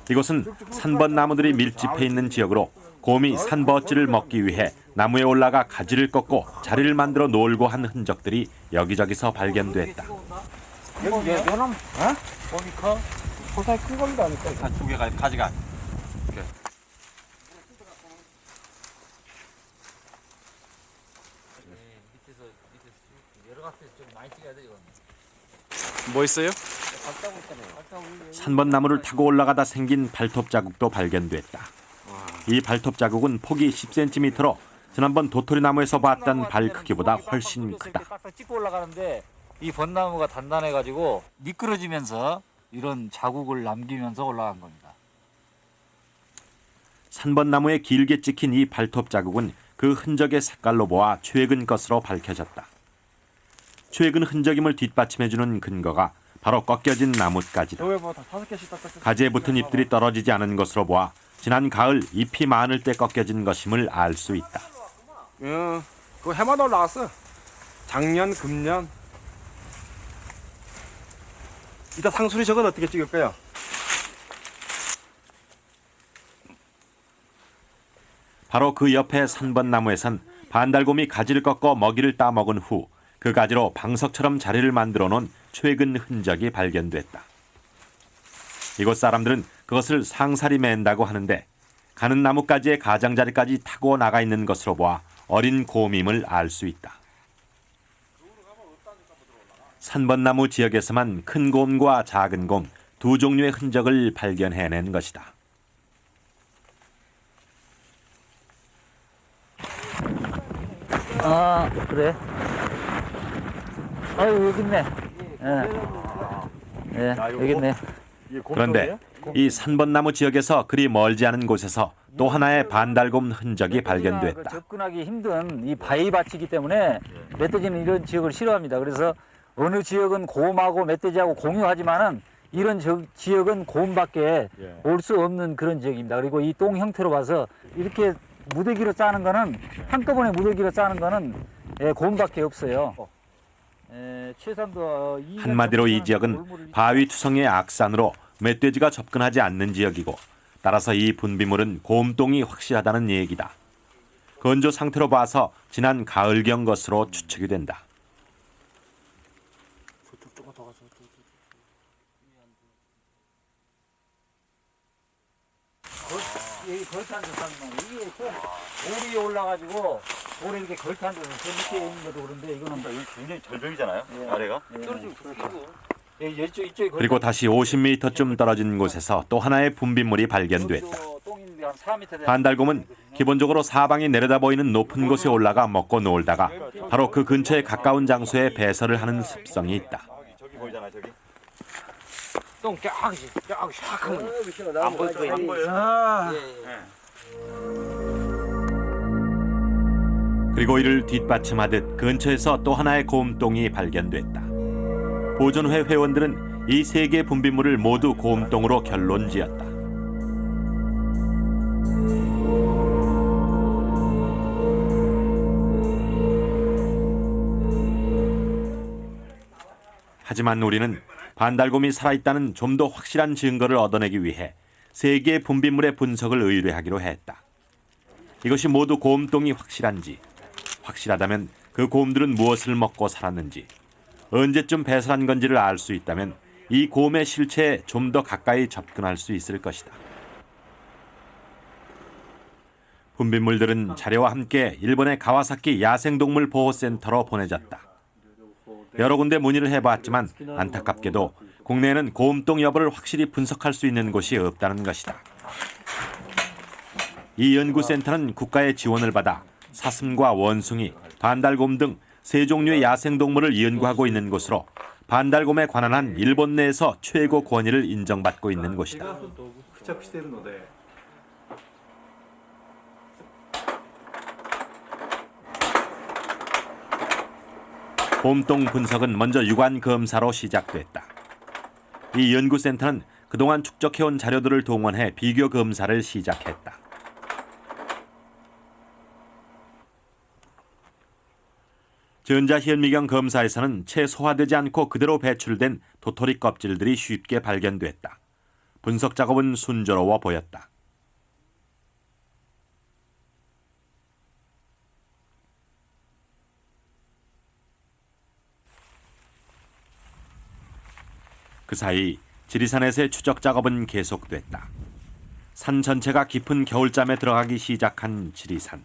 이곳은 산벗 나무들이 밀집해 있는 지역으로 곰이 산벗지를 먹기 위해 나무에 올라가 가지를 꺾고 자리를 만들어 놀고 한 흔적들이 여기저기서 발견됐다. 여기 요놈? 어? 곰이 커? 고사에 큰 겁니다. 아닐까? 두 개가 가지가. 뭐 있어요? 산벗 나무를 타고 올라가다 생긴 발톱 자국도 발견됐다. 이 발톱 자국은 폭이 10cm로 지난번 도토리 나무에서 봤던 발 크기보다 훨씬 크다. 딱딱 찍고 올라가는데 이 벚나무가 단단해가지고 미끄러지면서 이런 자국을 남기면서 올라간 겁니다. 산벗 나무에 길게 찍힌 이 발톱 자국은 그 흔적의 색깔로 보아 최근 것으로 밝혀졌다. 최근 흔적임을 뒷받침해주는 근거가 바로 꺾여진 나뭇가지다. 가지에 붙은 잎들이 떨어지지 않은 것으로 보아 지난 가을 잎이 많을 때 꺾여진 것임을 알 수 있다. 그거 해마다 올라왔어. 작년, 금년. 이따 상수리 저건 어떻게 찍을 거야? 바로 그 옆에 3번 나무에선 반달곰이 가지를 꺾어 먹이를 따먹은 후 그 가지로 방석처럼 자리를 만들어 놓은 최근 흔적이 발견됐다. 이곳 사람들은 그것을 상사리 맨다고 하는데 가는 나뭇가지의 가장자리까지 타고 나가 있는 것으로 보아 어린 곰임을 알 수 있다. 3번 나무 지역에서만 큰 곰과 작은 곰 두 종류의 흔적을 발견해낸 것이다. 아, 그래? 아유, 여기 있네. 예, 여기 있네. 그런데 이 3번 나무 지역에서 그리 멀지 않은 곳에서 또 하나의 반달곰 흔적이 발견됐다. 접근하기 힘든 이 바위밭이기 때문에 멧돼지는 이런 지역을 싫어합니다. 그래서 어느 지역은 곰하고 멧돼지하고 공유하지만은 이런 지역은 곰밖에 올 수 없는 그런 지역입니다. 그리고 이 똥 형태로 봐서 이렇게 무더기로 짜는 거는 한꺼번에 무더기로 짜는 거는 곰밖에 없어요. 최선도 한마디로 이 지역은 바위 투성이의 악산으로 멧돼지가 접근하지 않는 지역이고 따라서 이 분비물은 곰똥이 확실하다는 얘기다. 건조 상태로 봐서 지난 가을경 것으로 추측이 된다. 여기 걸탄 데서 이게 꼭 오리 올라가지고 오리 이렇게 걸탄 데서 저 밑에 있는 것도 그런데 이거는 굉장히 절벽이잖아요. 아래가. 이쪽이 그리고 다시 50m쯤 떨어진 곳에서 또 하나의 분비물이 발견됐다. 반달곰은 기본적으로 사방이 내려다 보이는 높은 곳에 올라가 먹고 놀다가 바로 그 근처에 가까운 장소에 배설을 하는 습성이 있다. 저기 보이잖아, 저기. 똥 쫙 하면 안 보여. 그리고 이를 뒷받침하듯 근처에서 또 하나의 곰똥이 발견됐다. 보존회 회원들은 이 세 개의 분비물을 모두 곰똥으로 결론지었다. 하지만 우리는 반달곰이 살아있다는 좀 더 확실한 증거를 얻어내기 위해 세 개의 분비물의 분석을 의뢰하기로 했다. 이것이 모두 곰똥이 확실한지, 확실하다면 그 곰들은 무엇을 먹고 살았는지, 언제쯤 배설한 건지를 알 수 있다면 이 곰의 실체에 좀 더 가까이 접근할 수 있을 것이다. 분비물들은 자료와 함께 일본의 가와사키 야생동물 보호센터로 보내졌다. 여러 군데 문의를 해봤지만 안타깝게도 국내에는 곰똥 여부를 확실히 분석할 수 있는 곳이 없다는 것이다. 이 연구센터는 국가의 지원을 받아 사슴과 원숭이, 반달곰 등 세 종류의 야생동물을 연구하고 있는 곳으로 반달곰에 관한 한 일본 내에서 최고 권위를 인정받고 있는 곳이다. 곰똥 분석은 먼저 유관 검사로 시작됐다. 이 연구센터는 그동안 축적해온 자료들을 동원해 비교 검사를 시작했다. 전자현미경 검사에서는 채 소화되지 않고 그대로 배출된 도토리 껍질들이 쉽게 발견됐다. 분석 작업은 순조로워 보였다. 그 사이 지리산에서의 추적 작업은 계속됐다. 산 전체가 깊은 겨울잠에 들어가기 시작한 지리산.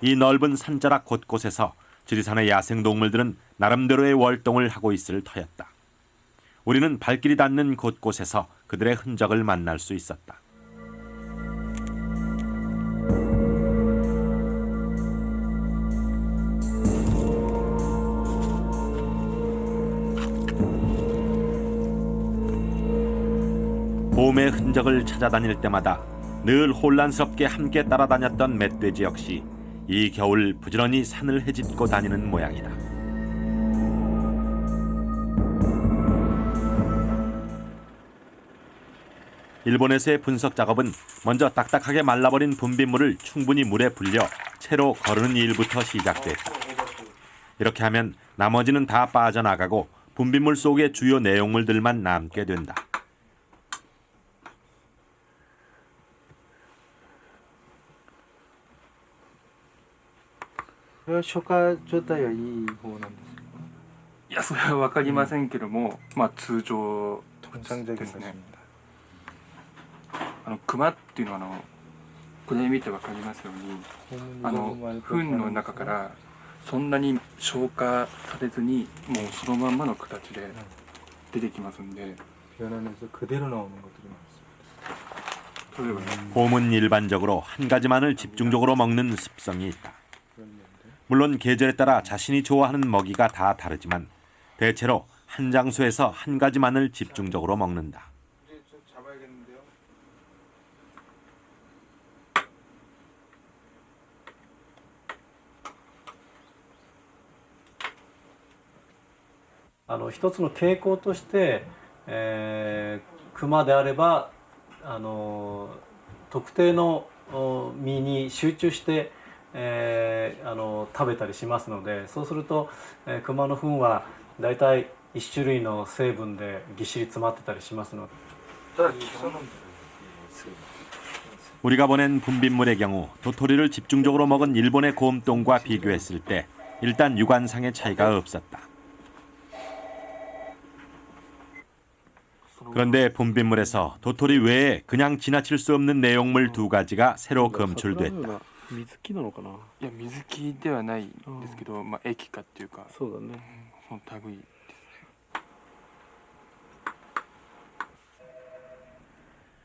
이 넓은 산자락 곳곳에서 지리산의 야생동물들은 나름대로의 월동을 하고 있을 터였다. 우리는 발길이 닿는 곳곳에서 그들의 흔적을 만날 수 있었다. 곰의 흔적을 찾아다닐 때마다 늘 혼란스럽게 함께 따라다녔던 멧돼지 역시 이 겨울 부지런히 산을 헤집고 다니는 모양이다. 일본에서의 분석 작업은 먼저 딱딱하게 말라버린 분비물을 충분히 물에 불려 채로 거르는 일부터 시작됐다. 이렇게 하면 나머지는 다 빠져나가고 분비물 속의 주요 내용물들만 남게 된다. これは初夏状態はいい方なんですか？いやそれは分かりませんけども、まあ通常ですね。熊っていうのはこれ見て分かりますように糞の中からそんなに消化されずにもうそのまんまの形で出てきますんで。 변환해서 그대로 나오는 것들이 많습니다. 곰은 일반적으로 한 가지만을 집중적으로 먹는 습성이 있다. 물론 계절에 따라 자신이 좋아하는 먹이가 다 다르지만 대체로 한 장소에서 한 가지만을 집중적으로 먹는다. 잡아야겠는데요. 一つの傾向として、熊であれば特定の実に集中して、食べたりしますので、そうすると、熊の糞はだいたい一種類の成分でぎっしり詰まってたりしますので。 우리가 보낸 분비물의 경우 도토리를 집중적으로 먹은 일본의 곰똥과 비교했을 때 일단 육안상의 차이가 없었다. 그런데 분비물에서 도토리 외에 그냥 지나칠 수 없는 내용물 두 가지가 새로 검출됐다. 水木なのかな。いや水木ではないんですけど、まあ液化っていうか。そうだね。その類ですね。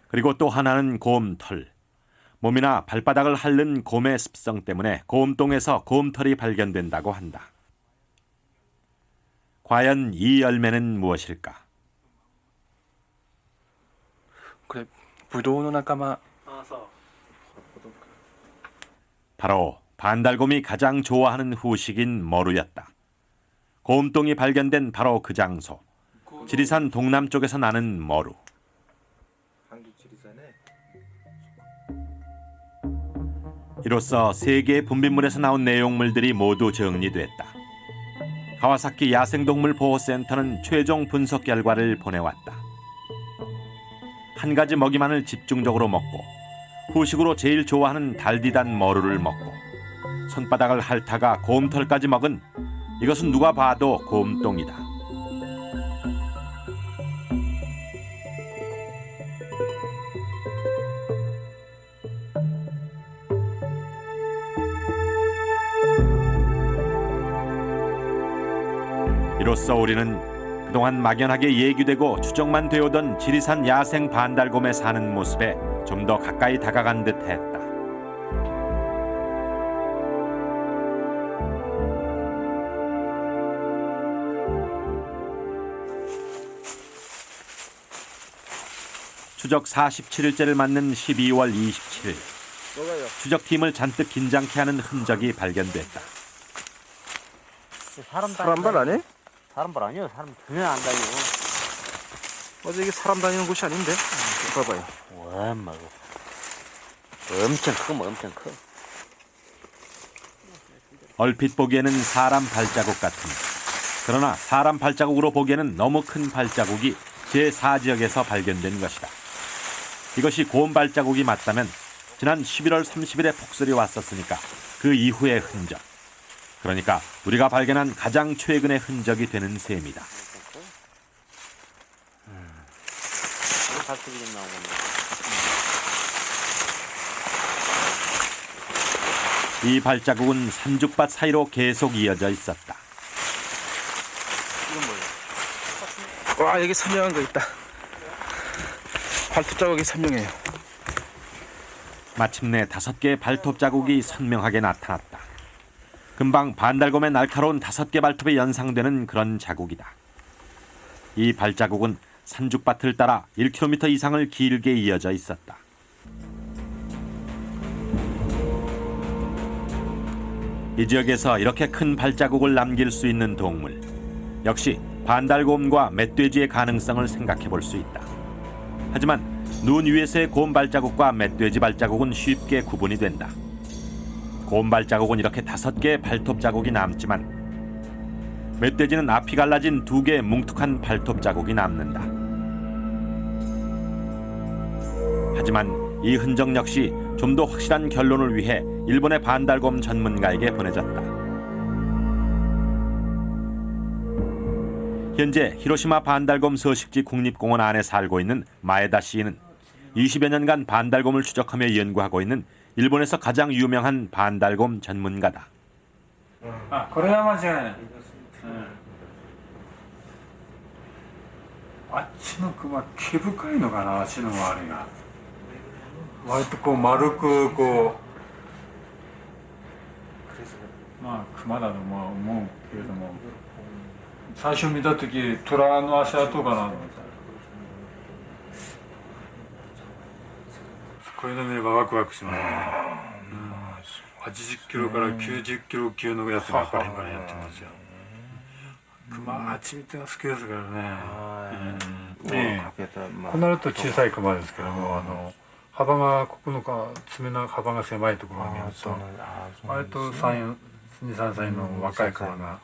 그리고 또 하나는 곰털. 몸이나 발바닥을 핥는 곰의 습성 때문에 곰똥에서 곰털이 발견된다고 한다. 과연 이 열매는 무엇일까? これブドウの仲間。 바로 반달곰이 가장 좋아하는 후식인 머루였다. 곰똥이 발견된 바로 그 장소. 지리산 동남쪽에서 나는 머루. 이로써 세 개의 분비물에서 나온 내용물들이 모두 정리됐다. 가와사키 야생동물보호센터는 최종 분석 결과를 보내왔다. 한 가지 먹이만을 집중적으로 먹고 후식으로 제일 좋아하는 달디단 머루를 먹고 손바닥을 핥다가 곰털까지 먹은 이것은 누가 봐도 곰똥이다. 이로써 우리는 그동안 막연하게 예규되고 추정만 되어오던 지리산 야생 반달곰에 사는 모습에 좀 더 가까이 다가간 듯했다. 추적 47일째를 맞는 12월 27일. 추적팀을 잔뜩 긴장케 하는 흔적이 발견됐다. 사람발 아니에요? 사람발 아니요. 사람 전혀 안 다니고. 어제 이게 사람 다니는 곳이 아닌데? 봐봐요. 와, 막 엄청 커, 뭐 엄청 커. 얼핏 보기에는 사람 발자국 같은. 그러나 사람 발자국으로 보기에는 너무 큰 발자국이 제4지역에서 발견된 것이다. 이것이 곰 발자국이 맞다면 지난 11월 30일에 폭설이 왔었으니까 그 이후의 흔적. 그러니까 우리가 발견한 가장 최근의 흔적이 되는 셈이다. 발톱이 좀 나오겠네. 이 발자국은 산죽밭 사이로 계속 이어져 있었다. 와, 여기 선명한 거 있다. 발톱 자국이 선명해요. 마침내 5개의 발톱 자국이 선명하게 나타났다. 금방 반달곰의 날카로운 5개 발톱에 연상되는 그런 자국이다. 이 발자국은 산죽밭을 따라 1km 이상을 길게 이어져 있었다. 이 지역에서 이렇게 큰 발자국을 남길 수 있는 동물. 역시 반달곰과 멧돼지의 가능성을 생각해 볼 수 있다. 하지만 눈 위에서의 곰 발자국과 멧돼지 발자국은 쉽게 구분이 된다. 곰 발자국은 이렇게 5개의 발톱 자국이 남지만 멧돼지는 앞이 갈라진 2개의 뭉툭한 발톱 자국이 남는다. 하지만 이 흔적 역시 좀 더 확실한 결론을 위해 일본의 반달곰 전문가에게 보내졌다. 현재 히로시마 반달곰 서식지 국립공원 안에 살고 있는 마에다 씨는 20여 년간 반달곰을 추적하며 연구하고 있는 일본에서 가장 유명한 반달곰 전문가다. これは間違いない。あっちの熊毛深いのかな、あっちの周りが。割とこう丸くこう、まあ熊だと思うけれども、最初見た時虎の足跡かなと思った。これで見ればワクワクしますね。80キロから90キロ級のやつがバリバリやってますよ。熊はあっち見てが好きですからね。こうなると小さい熊ですけども、幅がここの爪の幅が狭いところを見ると、割と2、3歳の若い熊が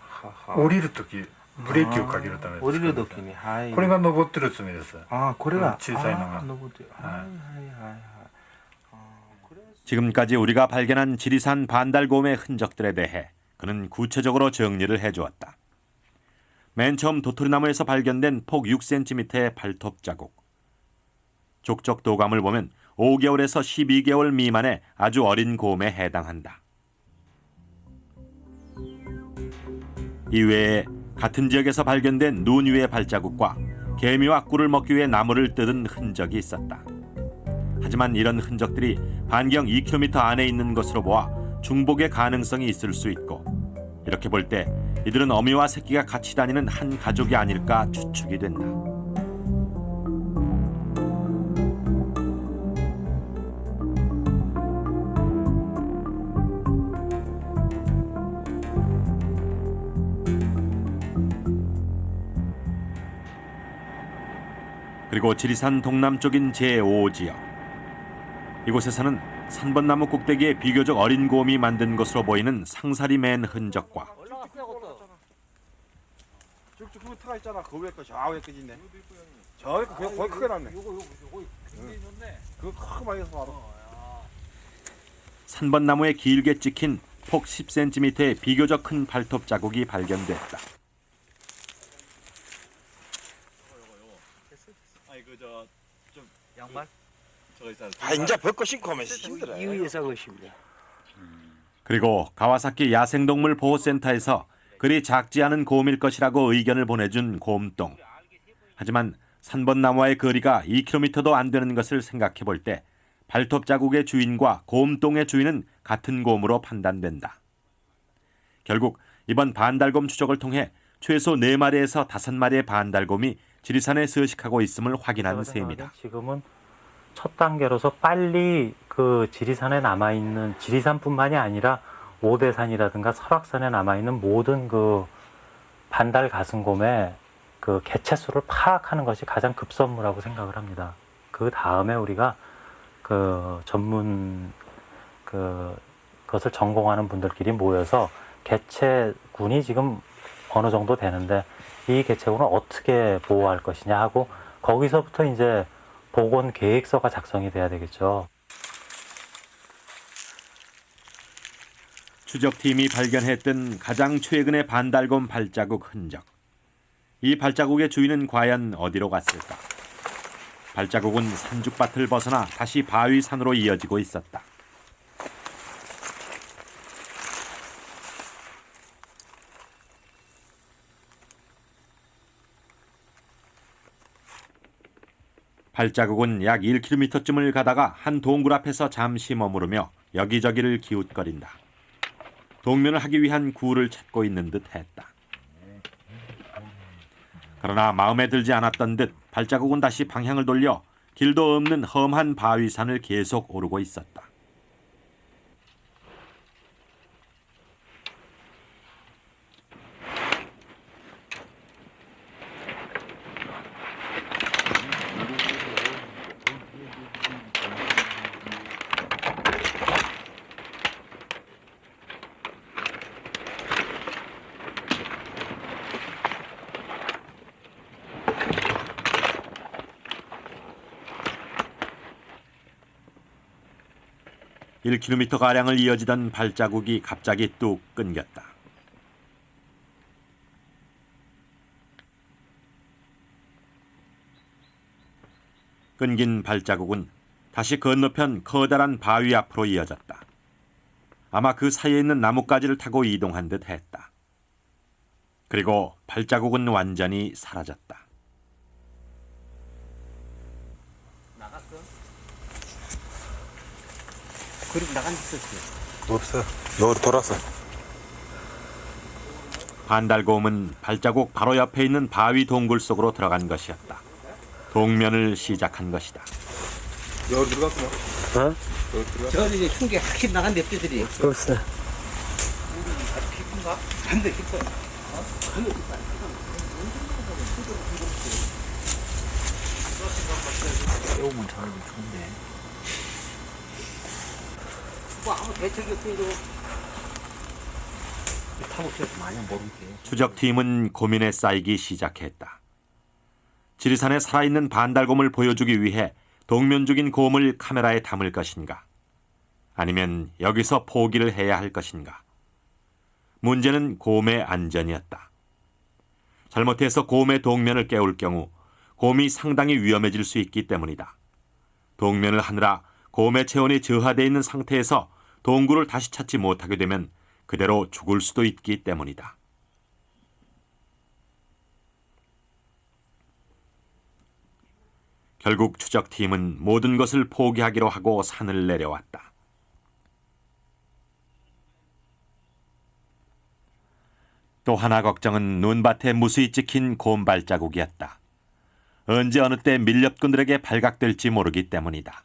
降りるときブレーキをかけるためです。降りるときに、これが登ってる爪です。これが小さいのが。 지금까지 우리가 발견한 지리산 반달곰의 흔적들에 대해 그는 구체적으로 정리를 해주었다. 맨 처음 도토리나무에서 발견된 폭 6cm의 발톱 자국. 족적 도감을 보면 5개월에서 12개월 미만의 아주 어린 곰에 해당한다. 이외에 같은 지역에서 발견된 눈 위의 발자국과 개미와 꿀을 먹기 위해 나무를 뜯은 흔적이 있었다. 하지만 이런 흔적들이 반경 2km 안에 있는 것으로 보아 중복의 가능성이 있을 수 있고, 이렇게 볼 때 이들은 어미와 새끼가 같이 다니는 한 가족이 아닐까 추측이 된다. 그리고 지리산 동남쪽인 제5지역. 이곳에서는 3번나무 꼭대기에 비교적 어린 곰이 만든 것으로 보이는 상사리 맨 흔적과 쭉쭉 그 터가 있잖아. 그 위에 거 좌우에 거 있네. 저기 거기 크게 났네. 그거 크게 많이 해서 바로. 3번나무에 길게 찍힌 폭 10cm의 비교적 큰 발톱 자국이 발견됐다. 아니 좀 양말? 이제 벗고 신고 하면 힘들어. 이 위에서 것입니다. 그리고 가와사키 야생동물 보호센터에서 그리 작지 않은 곰일 것이라고 의견을 보내준 곰똥. 하지만 3번나무와의 거리가 2km도 안 되는 것을 생각해 볼 때 발톱 자국의 주인과 곰똥의 주인은 같은 곰으로 판단된다. 결국 이번 반달곰 추적을 통해 최소 4마리에서 5마리의 반달곰이 지리산에 서식하고 있음을 확인한 셈이다. 지금은 첫 단계로서 빨리 그 지리산에 남아있는, 지리산뿐만이 아니라 오대산이라든가 설악산에 남아있는 모든 그 반달 가슴곰의 그 개체수를 파악하는 것이 가장 급선무라고 생각을 합니다. 그 다음에 우리가 그 전문 그것을 전공하는 분들끼리 모여서 개체군이 지금 어느 정도 되는데 이 개체군을 어떻게 보호할 것이냐 하고, 거기서부터 이제 복원 계획서가 작성이 돼야 되겠죠. 추적팀이 발견했던 가장 최근의 반달곰 발자국 흔적. 이 발자국의 주인은 과연 어디로 갔을까? 발자국은 산죽밭을 벗어나 다시 바위산으로 이어지고 있었다. 발자국은 약 1km쯤을 가다가 한 동굴 앞에서 잠시 머무르며 여기저기를 기웃거린다. 동면을 하기 위한 구를 찾고 있는 듯 했다. 그러나 마음에 들지 않았던 듯 발자국은 다시 방향을 돌려 길도 없는 험한 바위산을 계속 오르고 있었다. 1km가량을 이어지던 발자국이 갑자기 뚝 끊겼다. 끊긴 발자국은 다시 건너편 커다란 바위 앞으로 이어졌다. 아마 그 사이에 있는 나뭇가지를 타고 이동한 듯 했다. 그리고 발자국은 완전히 사라졌다. 나갔어? 그리고 나간 적 있었어. 없어. 여기로 돌았어. 반달곰은 발자국 바로 옆에 있는 바위 동굴 속으로 들어간 것이었다. 동면을 시작한 것이다. 여기 들어갔구나. 어? 저는 이제 흉계 확실히 나간 냅대들이 없어. 깊은가? 반대 깊어. 오면 잘 좋은데. 뭐 아무 대책이 없어도 타고 있어서 많이 모르게. 추적팀은 고민에 쌓이기 시작했다. 지리산에 살아있는 반달곰을 보여주기 위해 동면 죽인 곰을 카메라에 담을 것인가? 아니면 여기서 포기를 해야 할 것인가? 문제는 곰의 안전이었다. 잘못해서 곰의 동면을 깨울 경우 곰이 상당히 위험해질 수 있기 때문이다. 동면을 하느라 곰의 체온이 저하되어 있는 상태에서 동굴을 다시 찾지 못하게 되면 그대로 죽을 수도 있기 때문이다. 결국 추적팀은 모든 것을 포기하기로 하고 산을 내려왔다. 또 하나 걱정은 눈밭에 무수히 찍힌 곰 발자국이었다. 언제 어느 때 밀렵꾼들에게 발각될지 모르기 때문이다.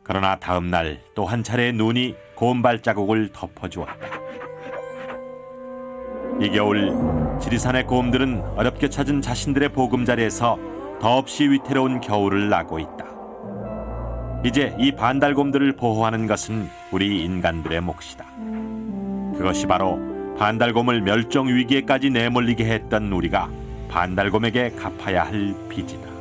그러나 다음 날 또 한 차례 눈이 곰 발자국을 덮어주었다. 이 겨울 지리산의 곰들은 어렵게 찾은 자신들의 보금자리에서 더없이 위태로운 겨울을 나고 있다. 이제 이 반달곰들을 보호하는 것은 우리 인간들의 몫이다. 그것이 바로 반달곰을 멸종 위기에까지 내몰리게 했던 우리가 반달곰에게 갚아야 할 빚이다.